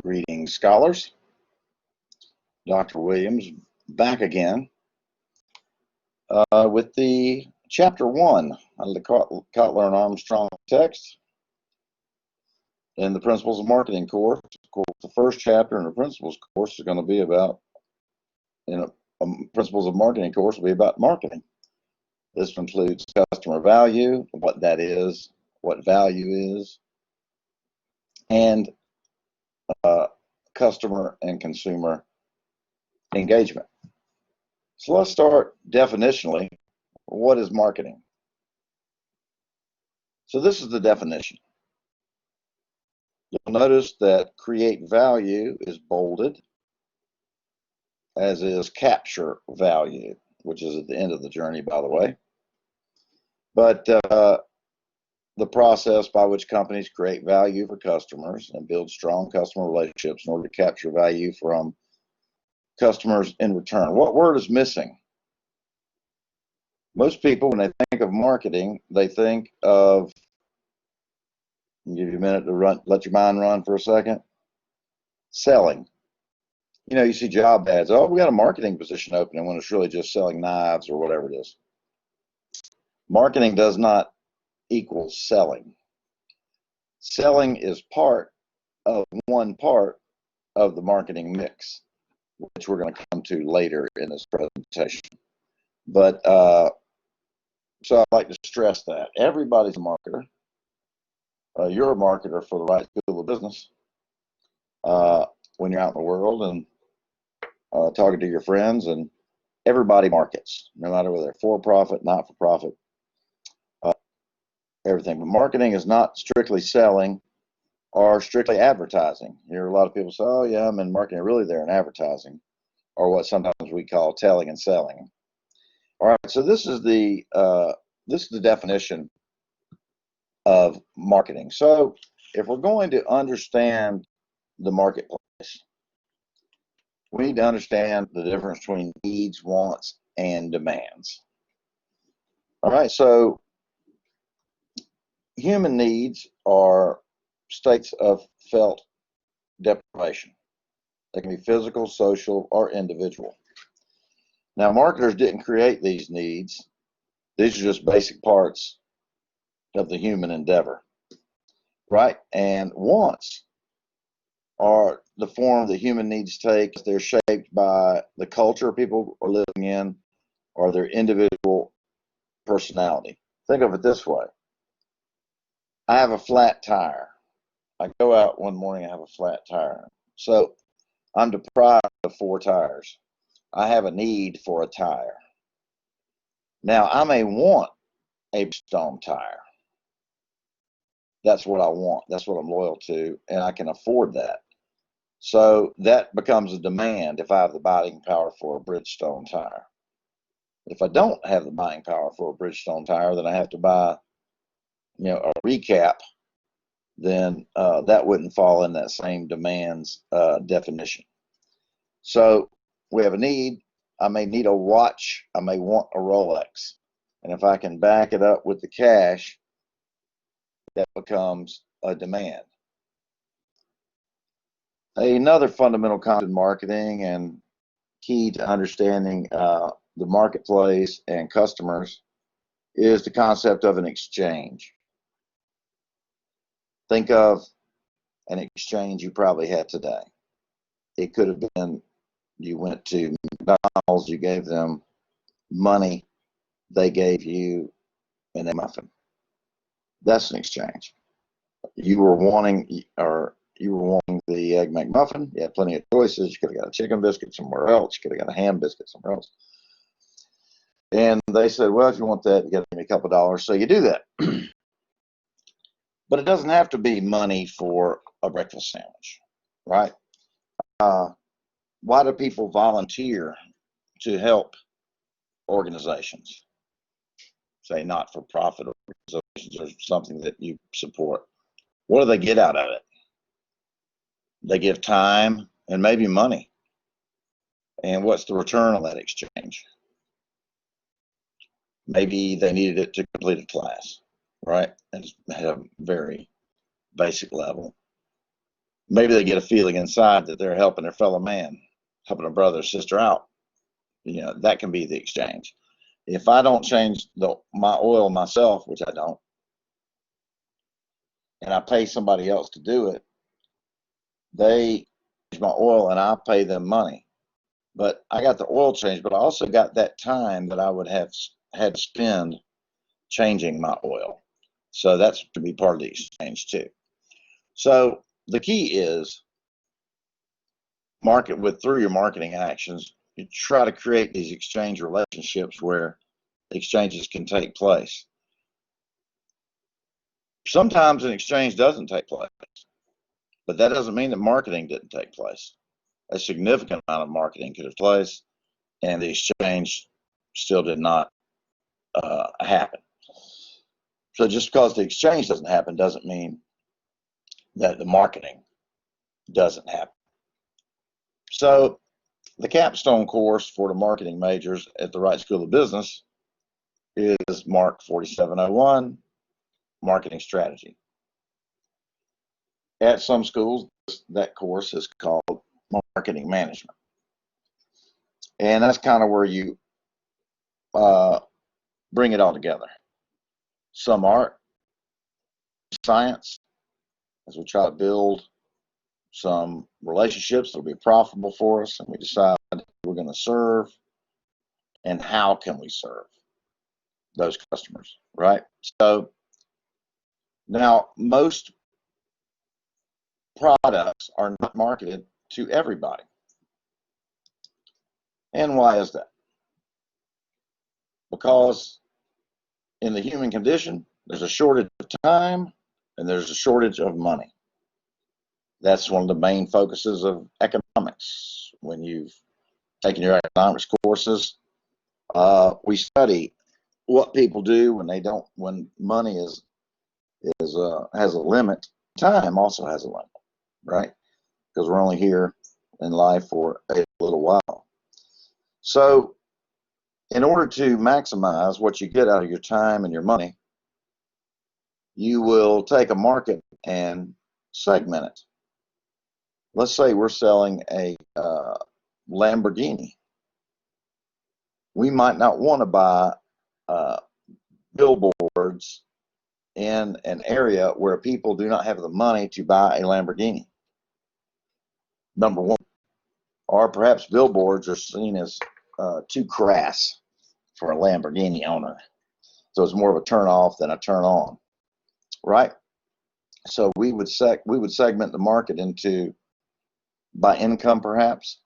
Greetings, scholars. Dr. Williams back again with the Chapter 1 of the Kotler and Armstrong text in the Principles of Marketing course. Of course, the first chapter in the Principles course is going to be about, Principles of Marketing course will be about marketing. This includes customer value, what that is, what value is, and customer and consumer engagement. So let's start definitionally. What is marketing? So this is the definition. You'll notice that create value is bolded, as is capture value, which is at the end of the journey, by the way. But the process by which companies create value for customers and build strong customer relationships in order to capture value from customers in return. What word is missing? Most people, when they think of marketing, they think of, I'll give you a minute to run, let your mind run for a second. Selling. You know, you see job ads, oh, we got a marketing position opening, when it's really just selling knives or whatever it is. Marketing does not equal selling. Selling is one part of the marketing mix, which we're going to come to later in this presentation. But so I'd like to stress that everybody's a marketer. You're a marketer for the right school of business when you're out in the world and talking to your friends, and everybody markets, no matter whether they're for-profit, not-for-profit, everything. But marketing is not strictly selling or strictly advertising. You hear a lot of people say, oh yeah, I'm in marketing. Really, they're in advertising, or what sometimes we call telling and selling. All right, so this is the definition of marketing. So if we're going to understand the marketplace, we need to understand the difference between needs, wants, and demands. All right, so human needs are states of felt deprivation. They can be physical, social, or individual. Now, marketers didn't create these needs. These are just basic parts of the human endeavor, right? And wants are the form that human needs take. They're shaped by the culture people are living in or their individual personality. Think of it this way. I have a flat tire. I go out one morning and have a flat tire. So I'm deprived of 4 tires. I have a need for a tire. Now, I may want a Bridgestone tire. That's what I want. That's what I'm loyal to, and I can afford that. So that becomes a demand if I have the buying power for a Bridgestone tire. If I don't have the buying power for a Bridgestone tire, then I have to buy, a recap. Then that wouldn't fall in that same demands definition. So we have a need. I may need a watch. I may want a Rolex. And if I can back it up with the cash, that becomes a demand. Another fundamental concept in marketing and key to understanding the marketplace and customers is the concept of an exchange. Think of an exchange you probably had today. It could have been you went to McDonald's, you gave them money, they gave you an egg muffin. That's an exchange. You were wanting the Egg McMuffin. You had plenty of choices. You could have got a chicken biscuit somewhere else. You could have got a ham biscuit somewhere else. And they said, well, if you want that, you got to give me a couple of dollars. So you do that. But it doesn't have to be money for a breakfast sandwich, right? Why do people volunteer to help organizations? Say not-for-profit organizations or something that you support. What do they get out of it? They give time and maybe money. And what's the return on that exchange? Maybe they needed it to complete a class, right? And at a very basic level. Maybe they get a feeling inside that they're helping their fellow man, helping a brother or sister out. That can be the exchange. If I don't change my oil myself, which I don't, and I pay somebody else to do it, they change my oil and I pay them money. But I got the oil change, but I also got that time that I would have had to spend changing my oil. So that's to be part of the exchange too. So the key is through your marketing actions, you try to create these exchange relationships where exchanges can take place. Sometimes an exchange doesn't take place, but that doesn't mean that marketing didn't take place. A significant amount of marketing could have taken place, and the exchange still did not happen. So just because the exchange doesn't happen doesn't mean that the marketing doesn't happen. So the capstone course for the marketing majors at the Wright School of Business is Mark 4701, Marketing Strategy. At some schools, that course is called Marketing Management. And that's kind of where you bring it all together. Some art, science, as we try to build some relationships that will be profitable for us, and we decide who we're going to serve and how can we serve those customers, right? So now most products are not marketed to everybody. And why is that? Because in the human condition, there's a shortage of time and there's a shortage of money. That's one of the main focuses of economics. When you've taken your economics courses, we study what people do when money has a limit. Time also has a limit, right? Because we're only here in life for a little while. So in order to maximize what you get out of your time and your money, you will take a market and segment it. Let's say we're selling a Lamborghini. We might not want to buy billboards in an area where people do not have the money to buy a Lamborghini. Number one. Or perhaps billboards are seen as too crass for a Lamborghini owner. So it's more of a turn off than a turn on, right? So we would segment the market into by income, perhaps,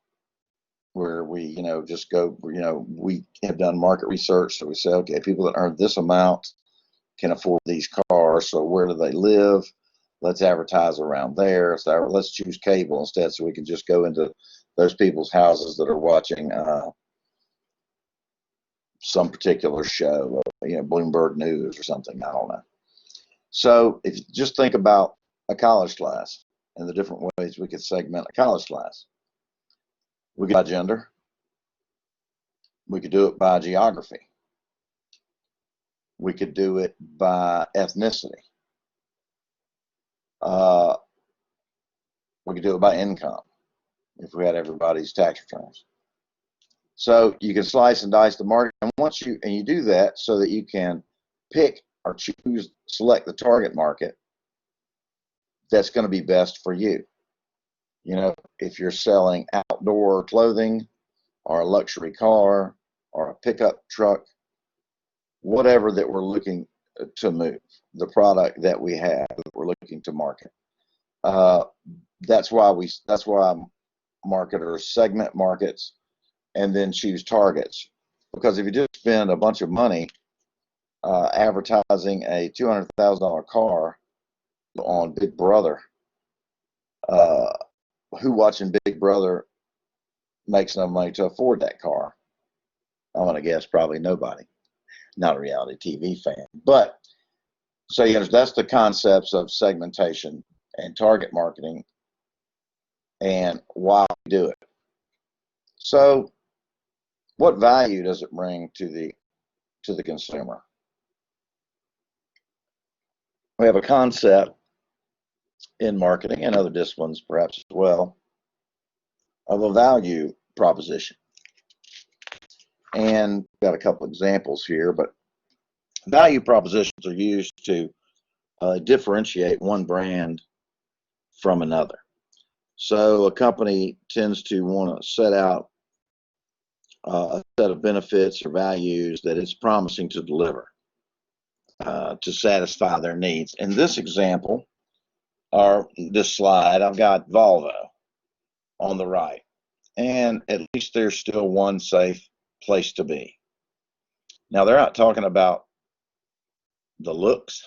where we just go, we have done market research, so we say, okay, people that earn this amount can afford these cars, so where do they live? Let's advertise around there. So let's choose cable instead, so we can just go into those people's houses that are watching some particular show, Bloomberg News or something, I don't know. So if you just think about a college class and the different ways we could segment a college class. We could by gender. We could do it by geography. We could do it by ethnicity. We could do it by income if we had everybody's tax returns. So you can slice and dice the market, and you do that so that you can pick or select the target market that's going to be best for you. If you're selling outdoor clothing or a luxury car or a pickup truck, whatever that we're looking to move, the product that we have that we're looking to market. That's why marketers segment markets and then choose targets. Because if you just spend a bunch of money advertising a $200,000 car on Big Brother, who watching Big Brother makes enough money to afford that car? I'm going to guess probably nobody. Not a reality TV fan. But so that's the concepts of segmentation and target marketing and why we do it. So what value does it bring to the consumer? We have a concept in marketing and other disciplines perhaps as well, of a value proposition. And got a couple examples here, but value propositions are used to differentiate one brand from another. So a company tends to want to set out a set of benefits or values that it's promising to deliver to satisfy their needs. In this example, or this slide, I've got Volvo on the right, and at least there's still one safe place to be. Now, they're not talking about the looks,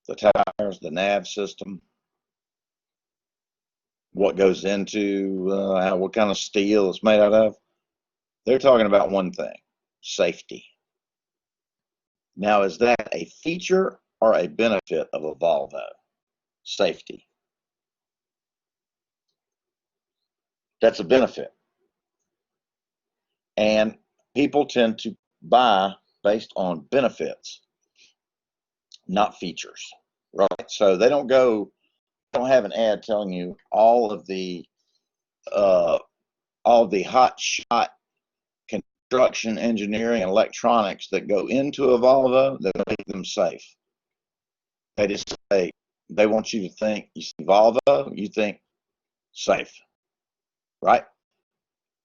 the tires, the nav system, what goes into what kind of steel it's made out of. They're talking about one thing: safety. Now, is that a feature or a benefit of a Volvo? Safety. That's a benefit. And people tend to buy based on benefits, not features, right? So they don't have an ad telling you all of the hot shot construction, engineering, and electronics that go into a Volvo that make them safe. They just say, they want you to think, you see Volvo, you think safe, right?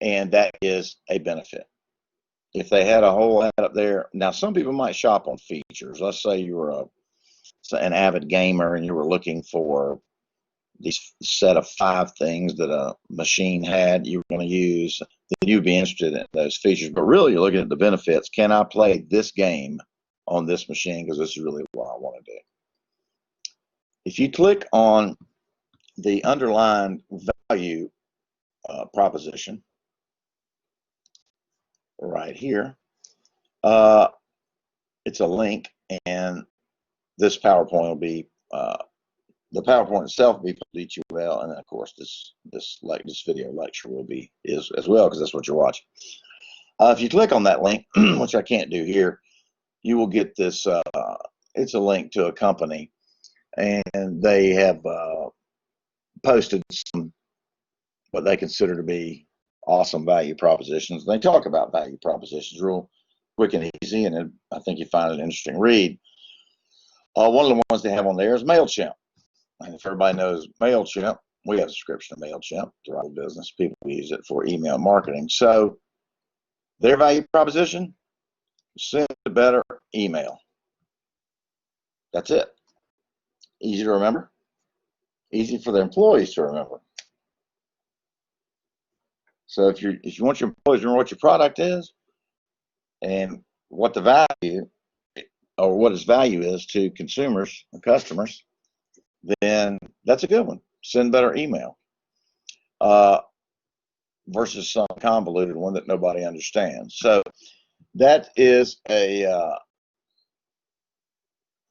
And that is a benefit. If they had a whole ad up there, now some people might shop on features. Let's say you were an avid gamer and you were looking for these set of 5 things that a machine had you were going to use, then you'd be interested in those features. But really, you're looking at the benefits. Can I play this game on this machine? Because this is really what I want to do. If you click on the underlined value proposition right here, it's a link, and this PowerPoint will be the PowerPoint itself will be put to URL, and then of course this video lecture will be as well, because that's what you're watching. If you click on that link, which I can't do here, you will get this. It's a link to a company, and they have posted some what they consider to be awesome value propositions. They talk about value propositions real quick and easy, and I think you find it an interesting read. One of the ones they have on there is MailChimp. And if everybody knows MailChimp, we have a subscription to MailChimp throughout the business. People use it for email marketing. So their value proposition: send a better email. That's it. Easy to remember. Easy for the employees to remember. So if you want your employees to remember what your product is and what the value or what its value is to consumers or customers, then that's a good one. Send better email versus some convoluted one that nobody understands. So that is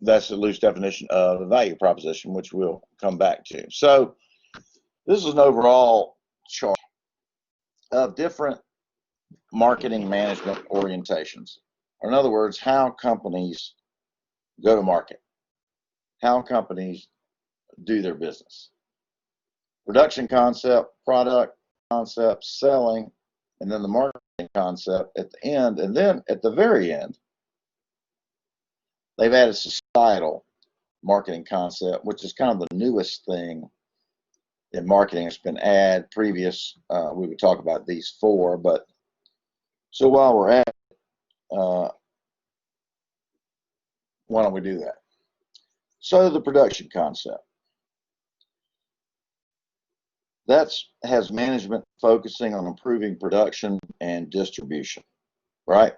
that's a loose definition of the value proposition, which we'll come back to. So this is an overall chart of different marketing management orientations. Or in other words, how companies go to market, how companies do their business. Production concept, product concept, selling, and then the marketing concept at the end. And then at the very end, they've added societal marketing concept, which is kind of the newest thing in marketing. It's been added previous. We would talk about these 4, but so while we're at it, why don't we do that? So the production concept. That has management focusing on improving production and distribution, right?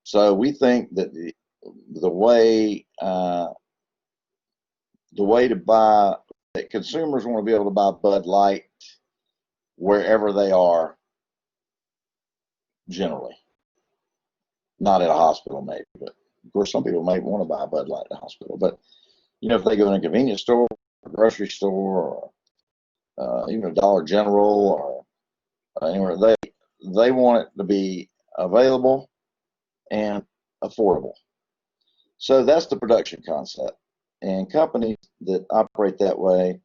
So we think that the way to buy, that consumers want to be able to buy Bud Light wherever they are, generally. Not at a hospital, maybe, but of course some people may want to buy Bud Light at a hospital. But you know, if they go in a convenience store, a grocery store, or even a Dollar General, or anywhere, they want it to be available and affordable. So that's the production concept. And companies that operate that way,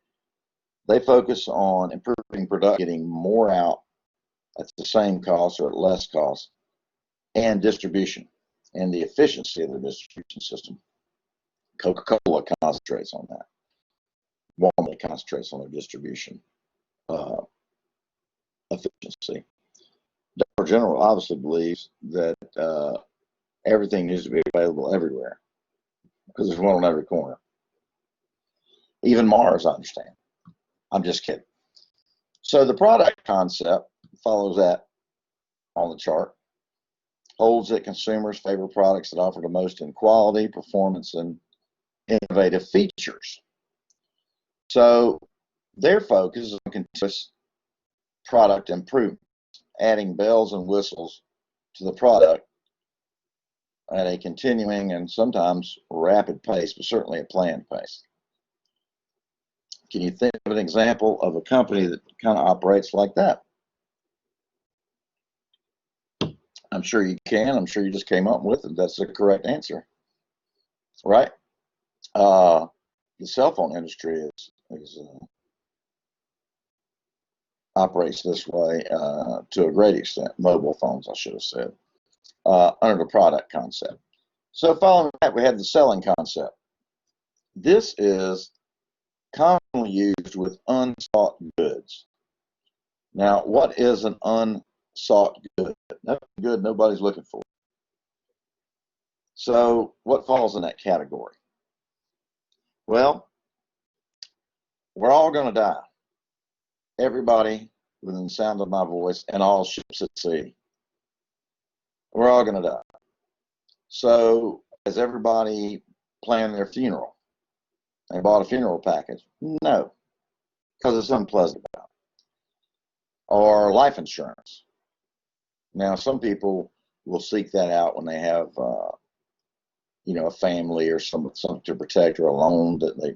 they focus on improving production, getting more out at the same cost or at less cost, and distribution and the efficiency of the distribution system. Coca-Cola concentrates on that. Walmart concentrates on their distribution efficiency. Dollar General obviously believes that everything needs to be available everywhere because there's one on every corner. Even Mars, I understand. I'm just kidding. So the product concept follows that on the chart. Holds that consumers favor products that offer the most in quality, performance, and innovative features. So their focus is on continuous product improvement, adding bells and whistles to the product at a continuing and sometimes rapid pace, but certainly a planned pace. Can you think of an example of a company that kind of operates like that? I'm sure you can. I'm sure you just came up with it. That's the correct answer, right? The cell phone industry operates this way to a great extent. Mobile phones, I should have said, under the product concept. So following that, we have the selling concept. This is commonly used with unsought goods. Now, what is an unsought good? That's a good nobody's looking for. So what falls in that category? Well, we're all going to die. Everybody within the sound of my voice and all ships at sea. We're all going to die. So has everybody planned their funeral? They bought a funeral package? No, because it's unpleasant about it. Or life insurance. Now, some people will seek that out when they have, a family or something to protect, or a loan that the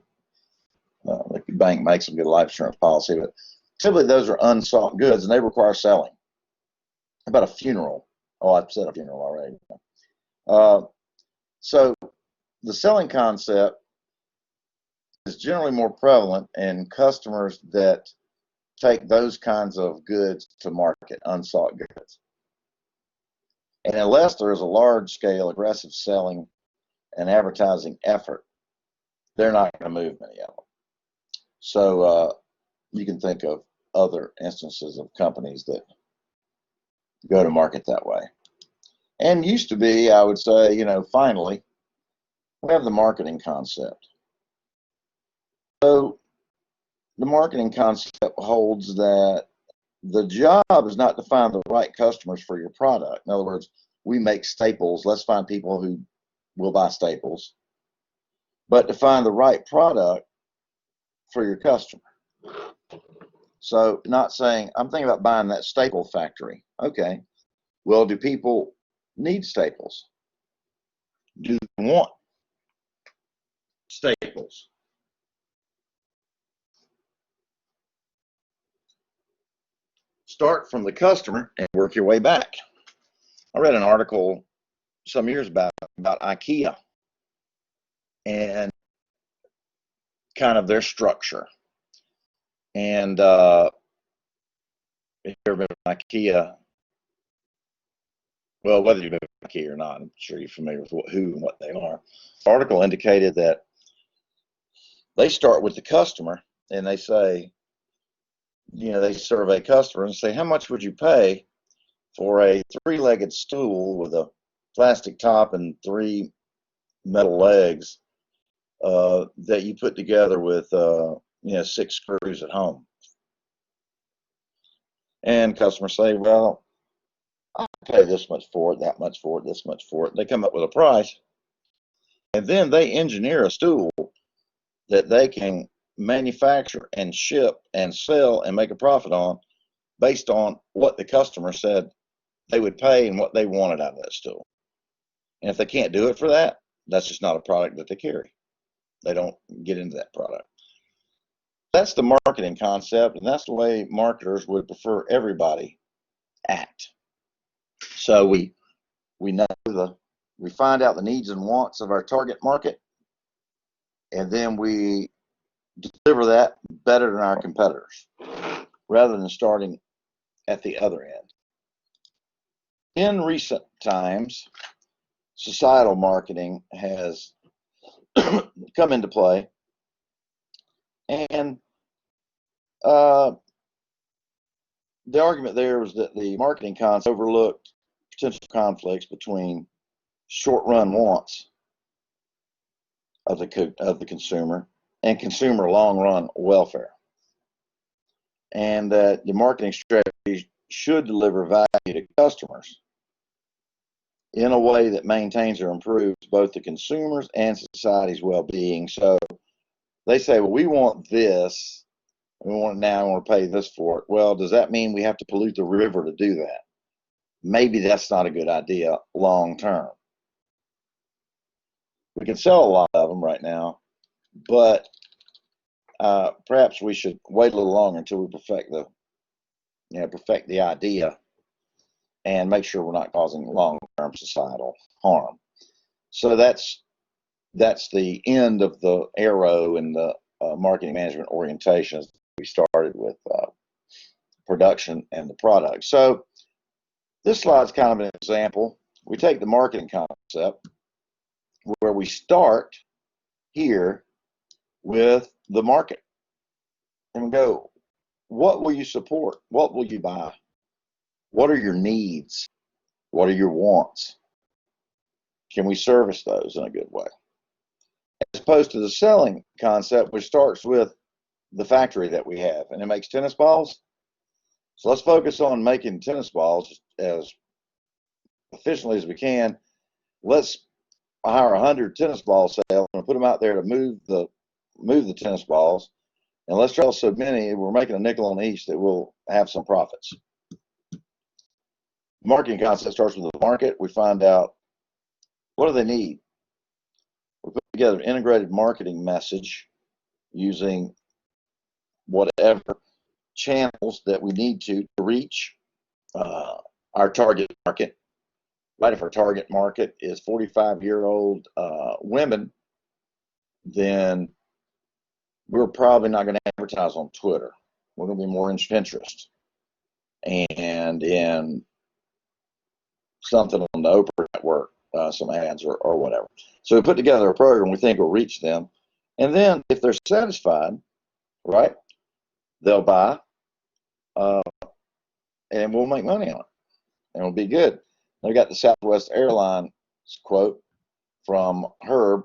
bank makes them get a life insurance policy. But typically, those are unsought goods, and they require selling. How about a funeral? Oh, I've said a funeral already. So the selling concept is generally more prevalent in customers that take those kinds of goods to market, unsought goods. And unless there is a large-scale aggressive selling and advertising effort, they're not going to move many of them. So you can think of other instances of companies that go to market that way. And used to be, I would say, finally, we have the marketing concept. So the marketing concept holds that the job is not to find the right customers for your product. In other words, we make staples. Let's find people who will buy staples. But to find the right product for your customer. So not saying, I'm thinking about buying that staple factory. Okay. Well, do people need staples? Do they want staples? Start from the customer and work your way back. I read an article some years back about IKEA and kind of their structure. And if you've ever been to IKEA, well, whether you've been to IKEA or not, I'm sure you're familiar with who and what they are. The article indicated that they start with the customer and they say, they survey customers and say, how much would you pay for a three-legged stool with a plastic top and three metal legs that you put together with 6 screws at home? And customers say, well, I'll pay this much for it, that much for it, this much for it. They come up with a price, and then they engineer a stool that they can manufacture and ship and sell and make a profit on based on what the customer said they would pay and what they wanted out of that stool. And if they can't do it for that, that's just not a product that they carry. They don't get into that product. That's the marketing concept, and that's the way marketers would prefer everybody act. So we know we find out the needs and wants of our target market, and then we deliver that better than our competitors, rather than starting at the other end. In recent times, societal marketing has come into play, and the argument there was that the marketing concept overlooked potential conflicts between short-run wants of the consumer and consumer long-run welfare, and that the marketing strategy should deliver value to customers in a way that maintains or improves both the consumers and society's well-being. So they say, well, we want this, we want it now, I want to pay this for it. Well, does that mean we have to pollute the river to do that? Maybe that's not a good idea long term. We can sell a lot of them right now, but perhaps we should wait a little longer until we perfect the idea and make sure we're not causing long-term societal harm. So that's the end of the arrow in the marketing management orientations. We started with production and the product. So this slide's kind of an example. We take the marketing concept where we start here with the market and we go, what will you support? What will you buy? What are your needs? What are your wants? Can we service those in a good way? As opposed to the selling concept, which starts with the factory that we have, and it makes tennis balls. So let's focus on making tennis balls as efficiently as we can. Let's hire 100 tennis ball salesmen and put them out there to move the tennis balls, and let's sell so many we're making a nickel on each that we'll have some profits. Marketing concept starts with the market. We find out what do they need. We put together an integrated marketing message using whatever channels that we need to reach our target market. Right, if our target market is 45-year-old women, then we're probably not going to advertise on Twitter. We're going to be more in Pinterest and in something on the Oprah network, some ads or whatever. So we put together a program we think will reach them, and then if they're satisfied, right, they'll buy, and we'll make money on it, and it'll be good. They got the Southwest Airlines quote from Herb: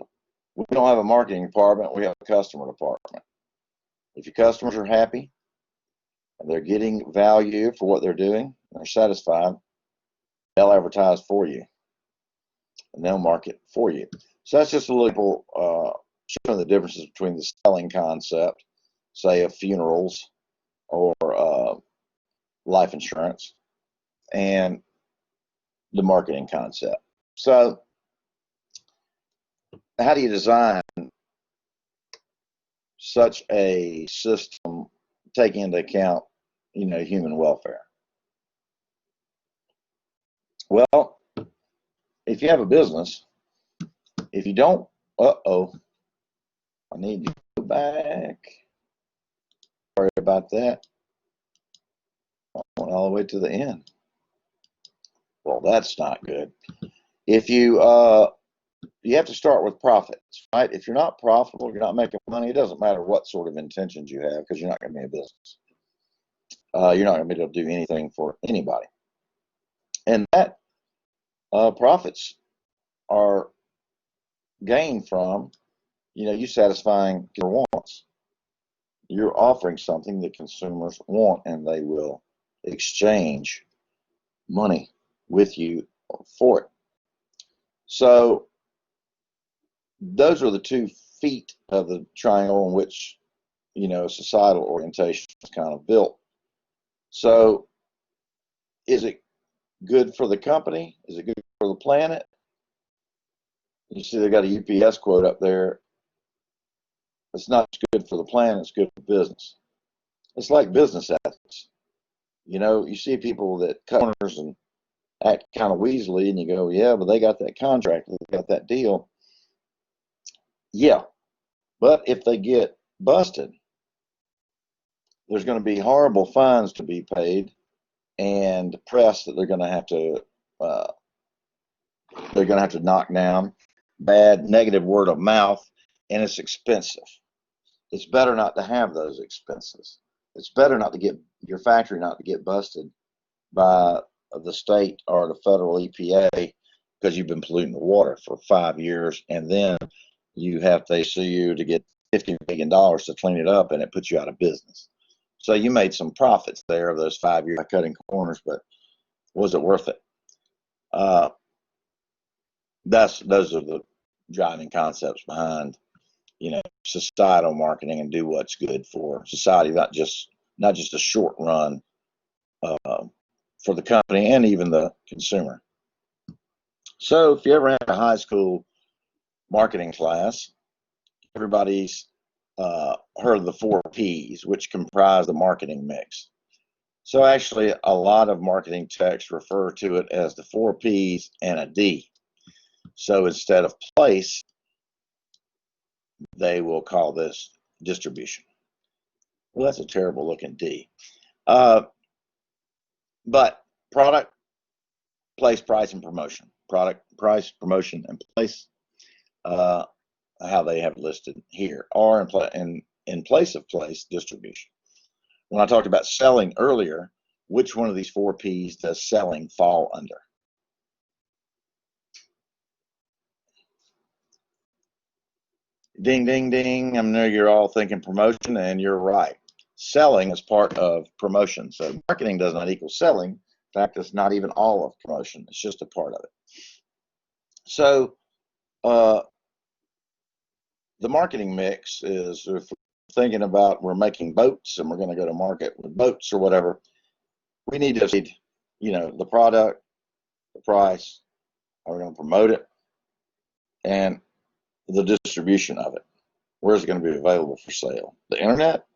"We don't have a marketing department, we have a customer department. If your customers are happy and they're getting value for what they're doing, and they're satisfied, they'll advertise for you and they'll market for you." So that's just a little showing the differences between the selling concept, say of funerals or life insurance, and the marketing concept. So how do you design such a system taking into account, human welfare? Well, if you have a business, if you don't, I need to go back. Sorry about that. I went all the way to the end. Well, that's not good. If you have to start with profits, right? If you're not profitable, you're not making money, it doesn't matter what sort of intentions you have, because you're not going to be a business. You're not going to be able to do anything for anybody. And that profits are gained from, you satisfying your wants. You're offering something that consumers want, and they will exchange money with you for it. So those are the 2 feet of the triangle in which, societal orientation is kind of built. So is it good for the company? Is it good for the planet? You see they got a UPS quote up there. It's not good for the planet, it's good for business. It's like business ethics. You see people that cut corners and act kind of weaselly, and you go, yeah, but they got that contract, they got that deal. Yeah, But if they get busted, there's going to be horrible fines to be paid, and press that they're going to have to knock down, bad negative word of mouth, and it's expensive. It's better not to have those expenses. It's better not to get your factory not to get busted by the state or the federal EPA because you've been polluting the water for 5 years, and then they sue you to get $50 million to clean it up, and it puts you out of business. So you made some profits there of those 5 years by cutting corners, but was it worth it? Those are the driving concepts behind, societal marketing, and do what's good for society, not just a short run for the company and even the consumer. So if you ever had a high school marketing class, everybody's heard of the 4 Ps, which comprise the marketing mix. So actually, a lot of marketing texts refer to it as the 4 Ps and a D. So instead of place, they will call this distribution. Well, that's a terrible looking D. But product, place, price, and promotion. Product, price, promotion, and place, how they have listed here, or in place of place, distribution. When I talked about selling earlier, which one of these 4 Ps does selling fall under? Ding, ding, ding. I know you're all thinking promotion, and you're right. Selling is part of promotion. So marketing does not equal selling. In fact, it's not even all of promotion. It's just a part of it. So the marketing mix is, if we're thinking about we're making boats and we're going to go to market with boats or whatever, we need to see, the product, the price, how we're going to promote it, and the distribution of it. Where's it going to be available for sale? The internet,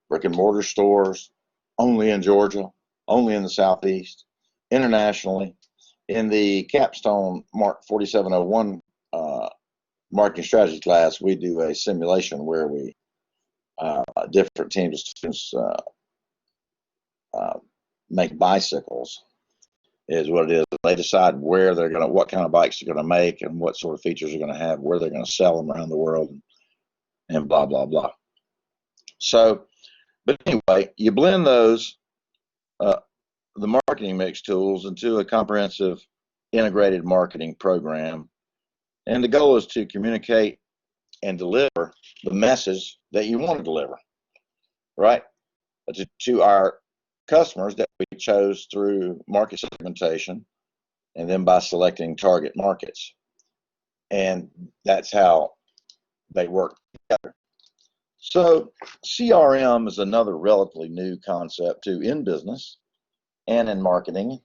brick and mortar stores, only in Georgia, only in the Southeast, internationally. In the Capstone Mark 4701 marketing strategy class, we do a simulation where we different teams of students make bicycles, is what it is. They decide what kind of bikes they're going to make and what sort of features they're going to have, where they're going to sell them around the world, and blah, blah, blah. So, but anyway, you blend those, the marketing mix tools, into a comprehensive integrated marketing program. And the goal is to communicate and deliver the message that you want to deliver, right? To our customers that we chose through market segmentation, and then by selecting target markets. And that's how they work together. So CRM is another relatively new concept too, in business and in marketing.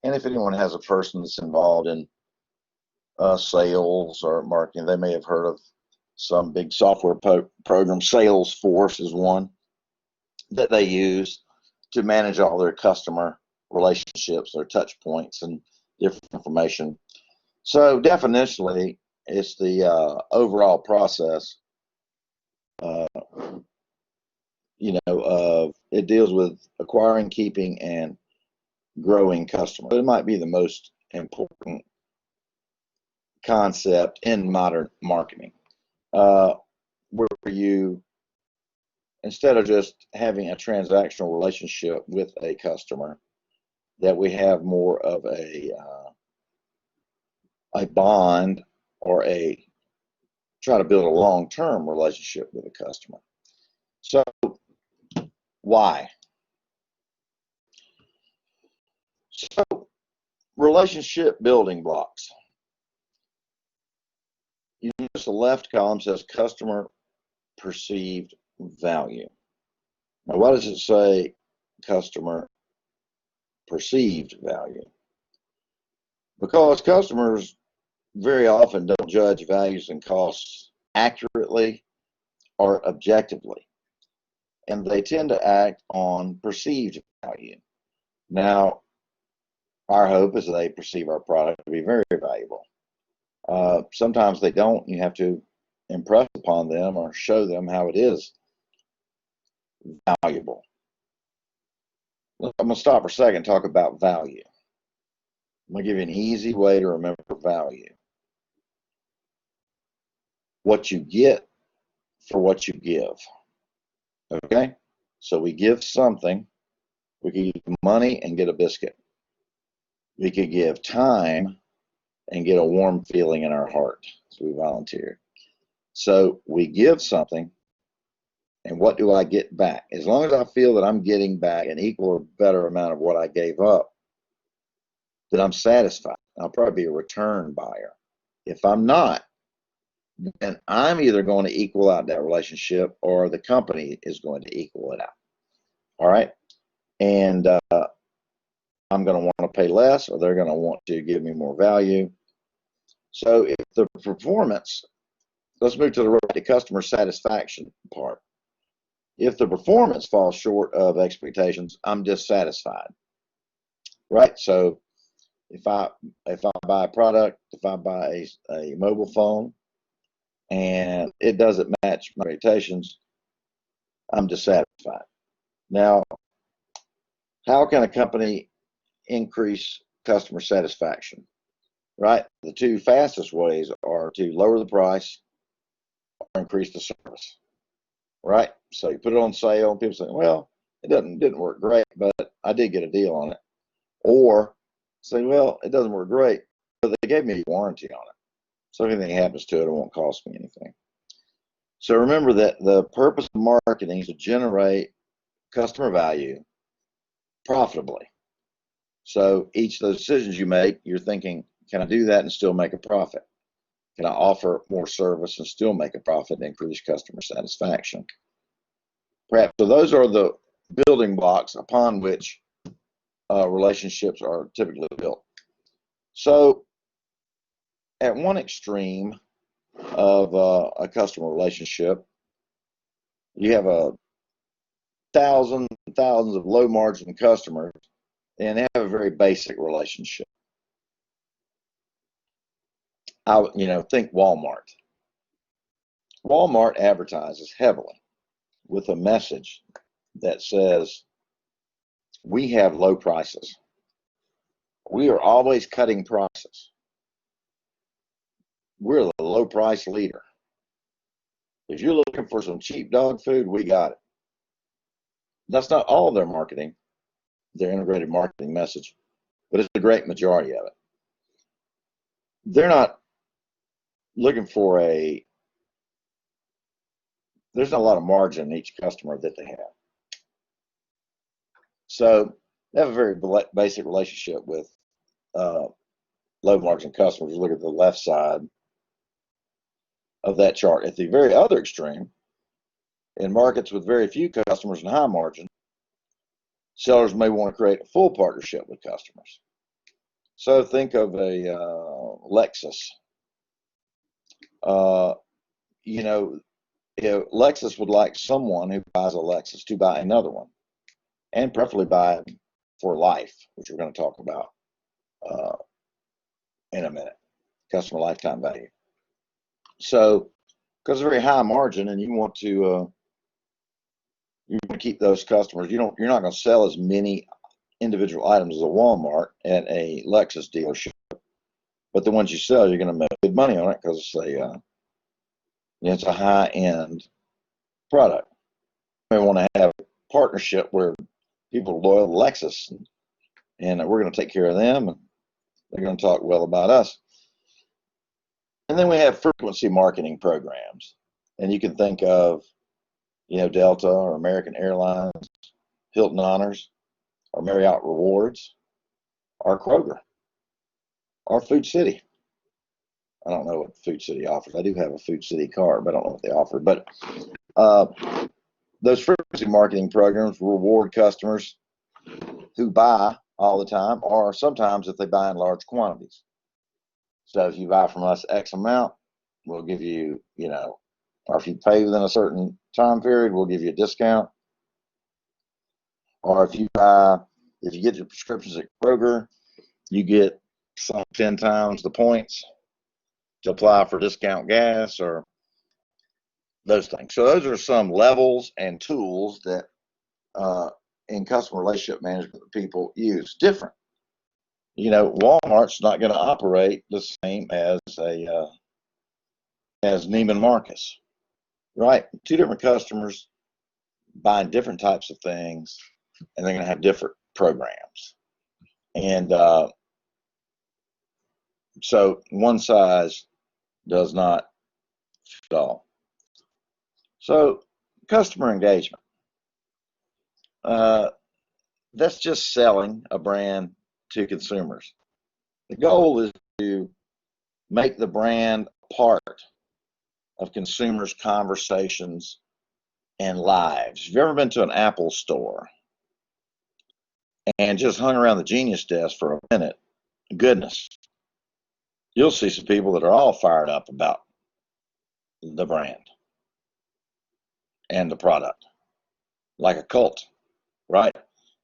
And if anyone has a person that's involved in sales or marketing, they may have heard of some big software program. Salesforce is one that they use to manage all their customer relationships, their touch points, and different information. So definitionally, it's the overall process. It deals with acquiring, keeping, and growing customers. It might be the most important concept in modern marketing, where you, instead of just having a transactional relationship with a customer, that we have more of a bond, or try to build a long-term relationship with a customer. So why? So relationship building blocks. You notice the left column says customer perceived value. Now, why does it say customer perceived value? Because customers very often don't judge values and costs accurately or objectively, and they tend to act on perceived value. Now, our hope is they perceive our product to be very valuable. Sometimes they don't. You have to impress upon them or show them how it is valuable. I'm going to stop for a second and talk about value. I'm going to give you an easy way to remember value. What you get for what you give. Okay? So we give something. We could give money and get a biscuit. We could give time and get a warm feeling in our heart as we volunteer. So we give something, and what do I get back? As long as I feel that I'm getting back an equal or better amount of what I gave up, then I'm satisfied. I'll probably be a return buyer. If I'm not, then I'm either going to equal out that relationship or the company is going to equal it out. All right? And I'm going to want to pay less, or they're going to want to give me more value. So if the performance, let's move to the customer satisfaction part. If the performance falls short of expectations, I'm dissatisfied, right? So if I buy a product, if I buy a mobile phone, and it doesn't match my expectations, I'm dissatisfied. Now, how can a company increase customer satisfaction? Right? The two fastest ways are to lower the price or increase the service. Right? So you put it on sale, and people say, well, it didn't work great, but I did get a deal on it. Or say, well, it doesn't work great, but they gave me a warranty on it. So if anything happens to it, it won't cost me anything. So remember that the purpose of marketing is to generate customer value profitably. So each of those decisions you make, you're thinking, can I do that and still make a profit? Can I offer more service and still make a profit and increase customer satisfaction? Perhaps. So those are the building blocks upon which relationships are typically built. So at one extreme of a customer relationship, you have thousands of low margin customers, and they have a very basic relationship. Think Walmart. Walmart advertises heavily with a message that says, we have low prices. We are always cutting prices. We're the low price leader. If you're looking for some cheap dog food, we got it. That's not all of their marketing, their integrated marketing message, but it's the great majority of it. They're not looking for there's not a lot of margin in each customer that they have. So they have a very basic relationship with low margin customers. You look at the left side of that chart. At the very other extreme, in markets with very few customers and high margin, sellers may want to create a full partnership with customers. So think of a Lexus. Lexus would like someone who buys a Lexus to buy another one, and preferably buy it for life, which we're going to talk about in a minute, customer lifetime value. So, because it's very high margin, and you want to keep those customers, you're not going to sell as many individual items as a Walmart at a Lexus dealership, but the ones you sell, you're going to make good money on it because it's a high-end product. We want to have a partnership where people are loyal to Lexus, and we're going to take care of them, and they're going to talk well about us. And then we have frequency marketing programs, and you can think of, Delta or American Airlines, Hilton Honors, or Marriott Rewards, or Kroger, or Food City. I don't know what Food City offers. I do have a Food City card, but I don't know what they offer. But those frequency marketing programs reward customers who buy all the time, or sometimes if they buy in large quantities. So if you buy from us X amount, we'll give you, or if you pay within a certain time period, we'll give you a discount. Or if you get your prescriptions at Kroger, you get 10 times the points to apply for discount gas, or those things. So those are some levels and tools that in customer relationship management that people use. Different. You know, Walmart's not going to operate the same as as Neiman Marcus, right? Two different customers buying different types of things, and they're going to have different programs. And so one size does not fit all. So customer engagement. That's just selling a brand to consumers. The goal is to make the brand part of consumers' conversations and lives. Have you ever been to an Apple store and just hung around the Genius desk for a minute? Goodness, you'll see some people that are all fired up about the brand and the product, like a cult, right?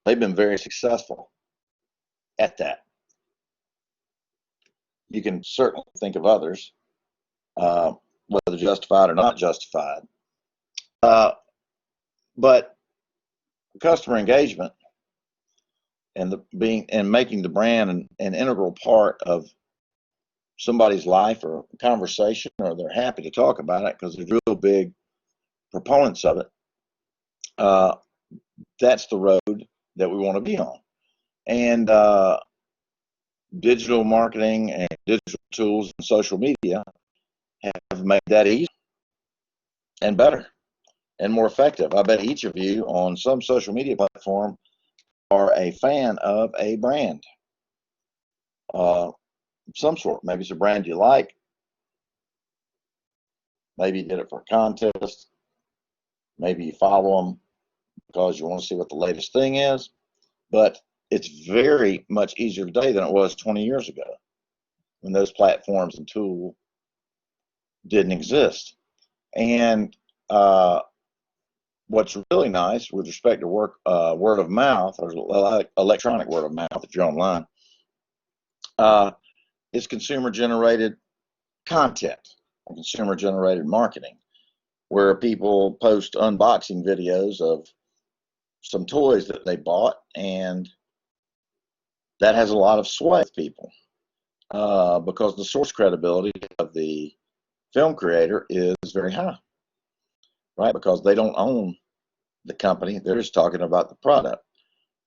They've been very successful at that. You can certainly think of others, whether justified or not justified. But customer engagement and making the brand an integral part of somebody's life or conversation, or they're happy to talk about it because they're real big proponents of it. That's the road that we want to be on. And digital marketing and digital tools and social media have made that easier and better and more effective. I bet each of you on some social media platform are a fan of a brand, some sort. Maybe it's a brand you like. Maybe you did it for a contest. Maybe you follow them because you want to see what the latest thing is. But it's very much easier today than it was 20 years ago when those platforms and tools didn't exist. And what's really nice with respect to word of mouth, or electronic word of mouth if you're online, is consumer-generated content, consumer-generated marketing, where people post unboxing videos of some toys that they bought, and that has a lot of sway with people because the source credibility of the film creator is very high, right? Because they don't own the company. They're just talking about the product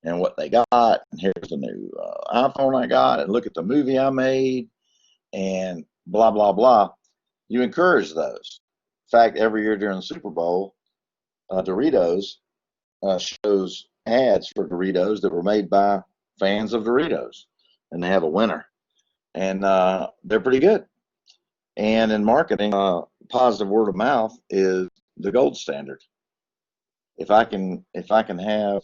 and what they got. And here's the new iPhone I got, and look at the movie I made, and blah, blah, blah. You encourage those. In fact, every year during the Super Bowl, Doritos shows ads for Doritos that were made by fans of Doritos, and they have a winner, and they're pretty good. And in marketing, positive word of mouth is the gold standard. If I can have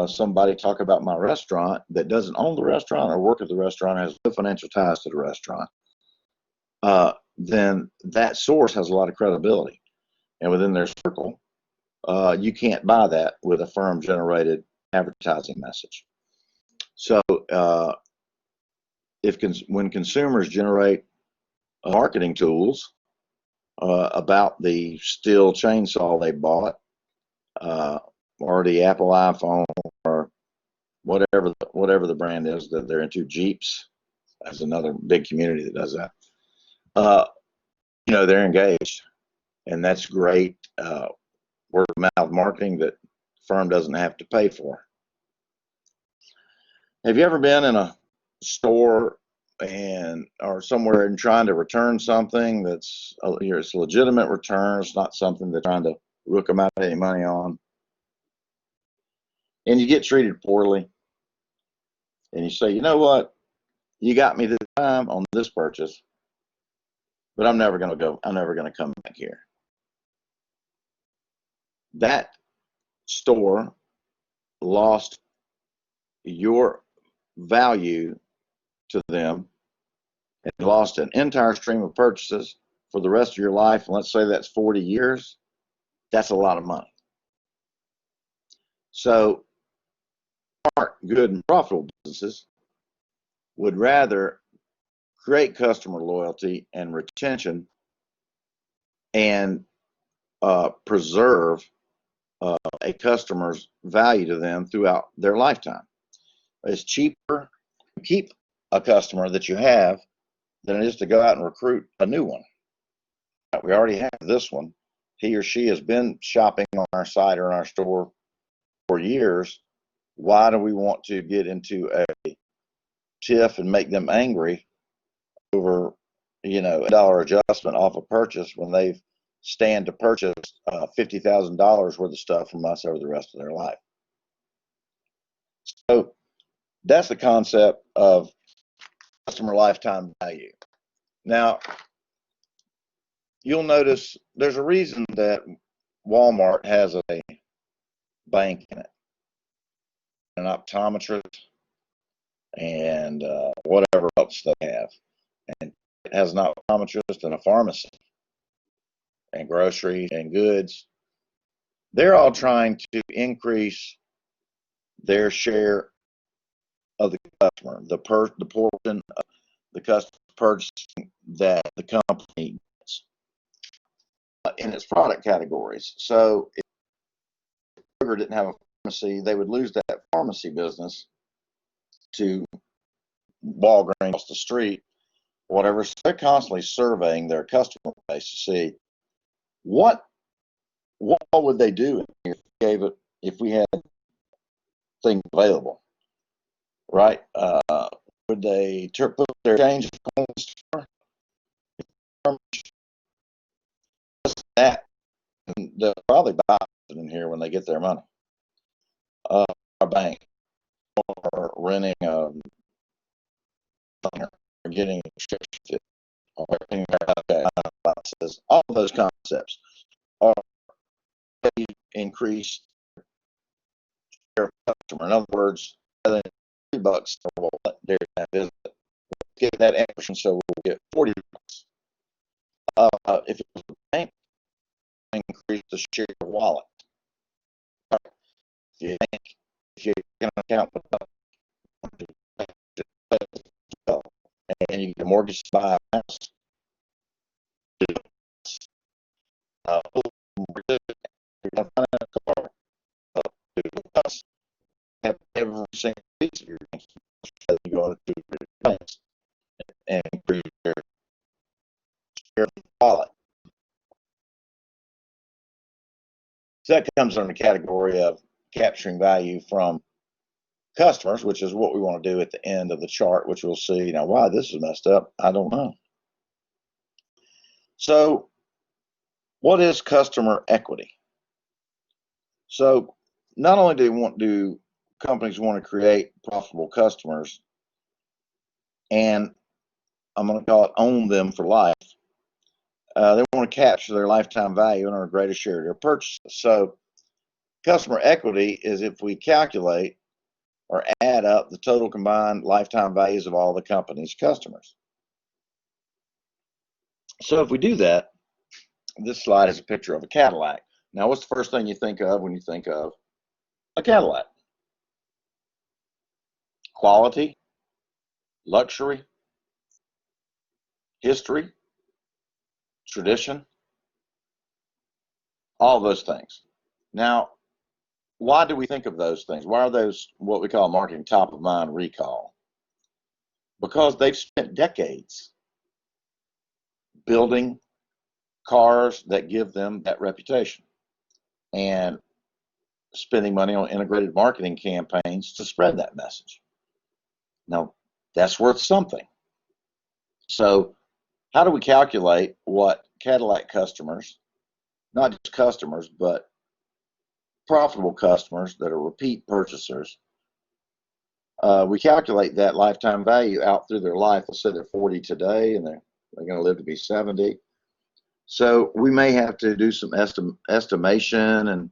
somebody talk about my restaurant that doesn't own the restaurant or work at the restaurant, has no financial ties to the restaurant, then that source has a lot of credibility. And within their circle, you can't buy that with a firm-generated advertising message. So when consumers generate marketing tools about the Stihl chainsaw they bought, or the Apple iPhone, or whatever the brand is that they're into, Jeeps, that's another big community that does that. They're engaged, and that's great word of mouth marketing that the firm doesn't have to pay for. Have you ever been in a store or somewhere and trying to return something that's it's a legitimate return? It's not something they're trying to rook them out of any money on, and you get treated poorly, and you say, you know what, you got me this time on this purchase, but I'm never going to come back here. That store lost your value to them and lost an entire stream of purchases for the rest of your life. And let's say that's 40 years. That's a lot of money. So smart, good, and profitable businesses would rather create customer loyalty and retention and preserve a customer's value to them throughout their lifetime. It's cheaper to keep a customer that you have than it is to go out and recruit a new one. We already have this one. He or she has been shopping on our site or in our store for years. Why do we want to get into a tiff and make them angry over, $1 adjustment off a purchase when they stand to purchase $50,000 worth of stuff from us over the rest of their life? So that's the concept of customer lifetime value. Now, you'll notice there's a reason that Walmart has a bank in it, an optometrist, and whatever else they have. And it has an optometrist and a pharmacy and groceries and goods. They're all trying to increase their share of the customer, the portion of the customer purchasing that the company gets in its product categories. So if Kroger didn't have a pharmacy, they would lose that pharmacy business to Walgreens across the street, whatever. So they're constantly surveying their customer base to see what would they do if we had things available, right? Would they put their change in the store? That they'll probably buy it in here when they get their money. A bank or renting or getting a subscription or all those concepts are increase their customer. In other words, rather than $3 for that visit, get that extra, so we'll get $40. If it was a bank, increase the share of wallet. If you can account with and you get a mortgage to buy a house, have every single piece of your bank you go to banks and increase your share of the wallet. So that comes under the category of capturing value from customers, which is what we want to do at the end of the chart, which we'll see. Now, why this is messed up, I don't know. So what is customer equity? So not only do companies want to create profitable customers, and I'm going to call it own them for life, they want to capture their lifetime value and earn a greater share of their purchases. So customer equity is if we calculate or add up the total combined lifetime values of all the company's customers. So if we do that, this slide is a picture of a Cadillac. Now, what's the first thing you think of when you think of a Cadillac? Quality, luxury, history, tradition, all those things. Now, why do we think of those things? Why are those what we call marketing top of mind recall? Because they've spent decades building cars that give them that reputation and spending money on integrated marketing campaigns to spread that message. Now, that's worth something. So how do we calculate what Cadillac customers, not just customers, but profitable customers that are repeat purchasers, we calculate that lifetime value out through their life. Let's say they're 40 today and they're going to live to be 70. So we may have to do some estimation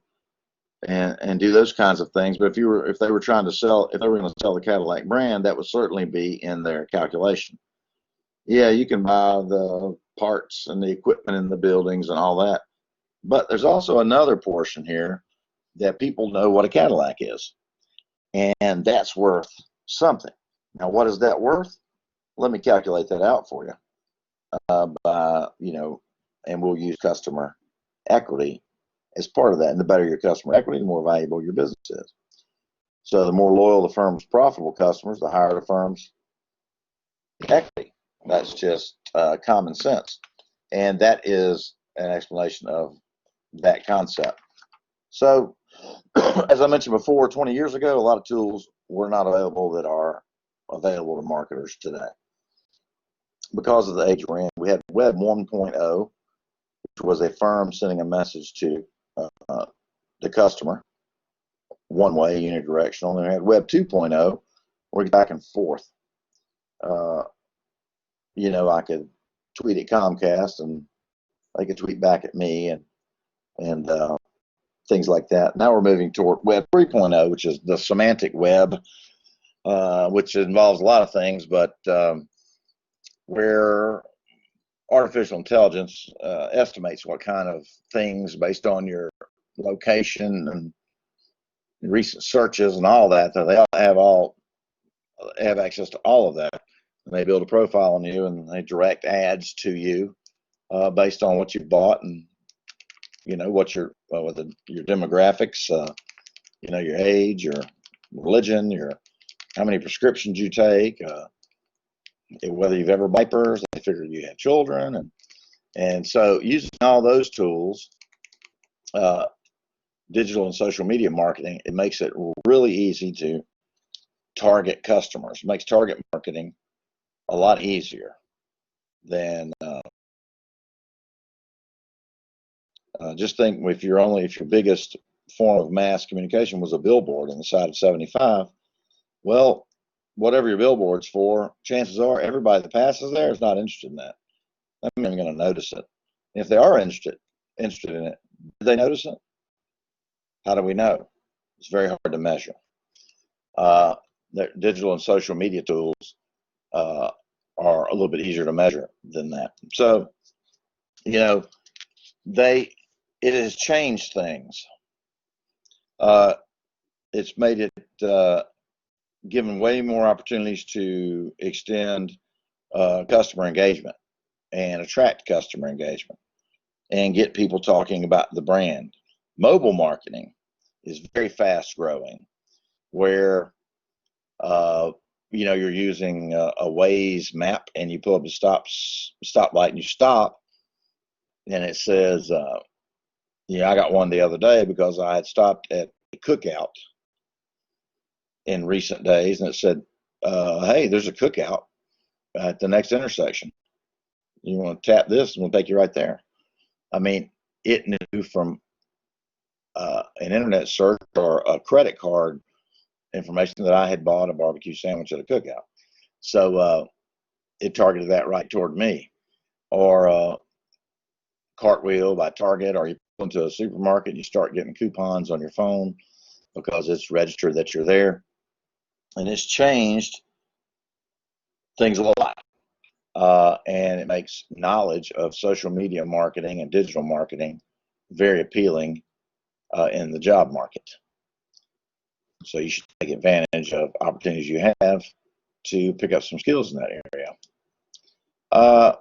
and do those kinds of things. But if they were going to sell the Cadillac brand, that would certainly be in their calculation. Yeah, you can buy the parts and the equipment in the buildings and all that. But there's also another portion here that people know what a Cadillac is. And that's worth something. Now, what is that worth? Let me calculate that out for you. And we'll use customer equity as part of that. And the better your customer equity, the more valuable your business is. So the more loyal the firm's profitable customers, the higher the firm's equity. That's just common sense. And that is an explanation of that concept. So, as I mentioned before, 20 years ago, a lot of tools were not available that are available to marketers today. Because of the age we're in, we had Web 1.0, which was a firm sending a message to the customer one way, unidirectional. And we had Web 2.0, where back and forth. You know, I could tweet at Comcast, and they could tweet back at me, and things like that. Now we're moving toward Web 3.0, which is the semantic web, which involves a lot of things, but where artificial intelligence estimates what kind of things based on your location and recent searches and all that, that they have access to all of that. And they build a profile on you, and they direct ads to you based on what you've bought, and you know what your demographics, you know, your age, your religion, your how many prescriptions you take, whether you've ever diapers. They figured you had children, and so using all those tools, digital and social media marketing, it makes it really easy to target customers. It makes target marketing a lot easier than just think if your biggest form of mass communication was a billboard on the side of 75. Well, whatever your billboard's for, chances are everybody that passes there is not interested in that. I'm not even going to notice it. If they are interested in it, do they notice it? How do we know? It's very hard to measure. The digital and social media tools are a little bit easier to measure than that. So, you know, it has changed things. It's made it given way more opportunities to extend customer engagement and attract customer engagement and get people talking about the brand. Mobile marketing is very fast growing, where you know, you're using a Waze map, and you pull up a stoplight, and you stop, and it says, you know, I got one the other day because I had stopped at a cookout in recent days, and it said, hey, there's a cookout at the next intersection. You want to tap this, and we'll take you right there. I mean, it knew from an internet search or a credit card information that I had bought a barbecue sandwich at a cookout. So it targeted that right toward me. Or Cartwheel by Target, or you go into a supermarket and you start getting coupons on your phone because it's registered that you're there. And it's changed things a lot. And it makes knowledge of social media marketing and digital marketing very appealing in the job market. So you should take advantage of opportunities you have to pick up some skills in that area.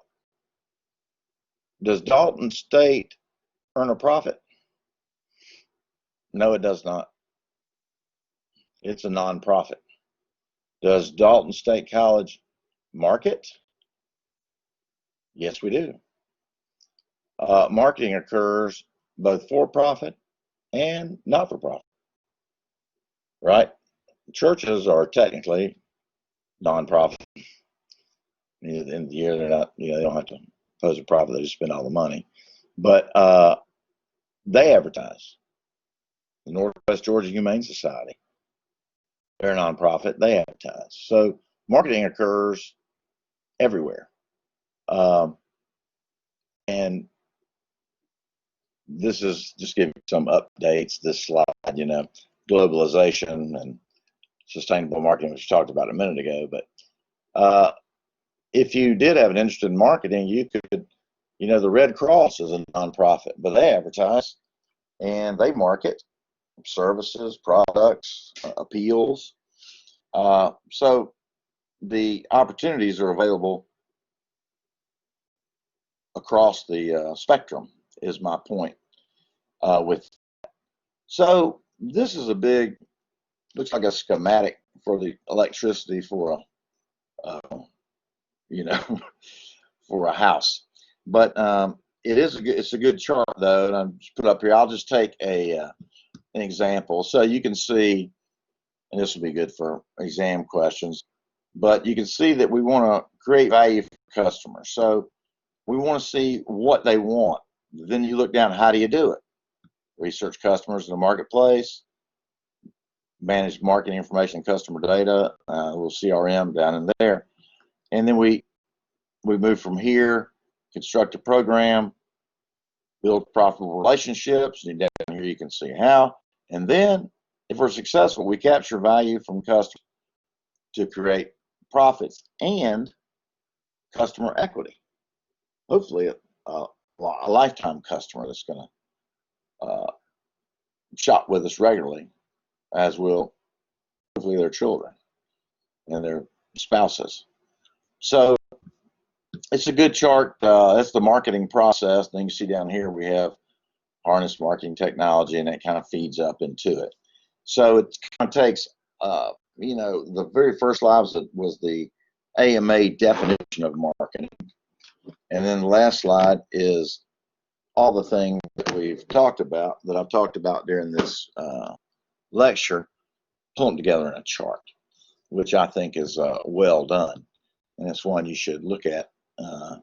Does Dalton State earn a profit? No, it does not. It's a nonprofit. Does Dalton State College market? Yes, we do. Marketing occurs both for profit and not for profit, right? Churches are technically nonprofit. At the end of the year, they're not, you know, they don't have to pose a profit, they just spend all the money. But they advertise. The Northwest Georgia Humane Society, they're a nonprofit, they advertise. So marketing occurs everywhere. And this is just giving some updates, this slide, you know, globalization and sustainable marketing, which we talked about a minute ago. But if you did have an interest in marketing, you could, you know, the Red Cross is a nonprofit, but they advertise and they market services, products, appeals. So the opportunities are available across the spectrum, is my point. with. So this is a big, looks like a schematic for the electricity for you know, for a house. But it's a good chart though, and I'm just put up here. I'll just take an example so you can see, and this will be good for exam questions. But you can see that we want to create value for customers. So we want to see what they want. Then you look down, how do you do it? Research customers in the marketplace, manage marketing information and customer data, we'll CRM down in there. And then we move from here, construct a program, build profitable relationships, and down here you can see how. And then if we're successful, we capture value from customers to create profits and customer equity. Hopefully a lifetime customer that's going to shop with us regularly, as will hopefully their children and their spouses. So it's a good chart. That's the marketing process. Then you see down here we have harness marketing technology, and that kind of feeds up into it. So it kind of takes, you know, the very first slide was the AMA definition of marketing. And then the last slide is all the things that we've talked about, that I've talked about during this lecture, pull them together in a chart, which I think is well done. And it's one you should look at. All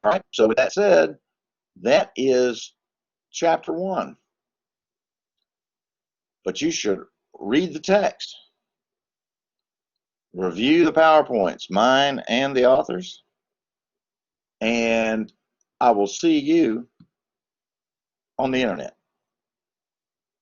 right, so with that said, that is chapter 1. But you should read the text, review the PowerPoints, mine and the authors, and I will see you on the internet.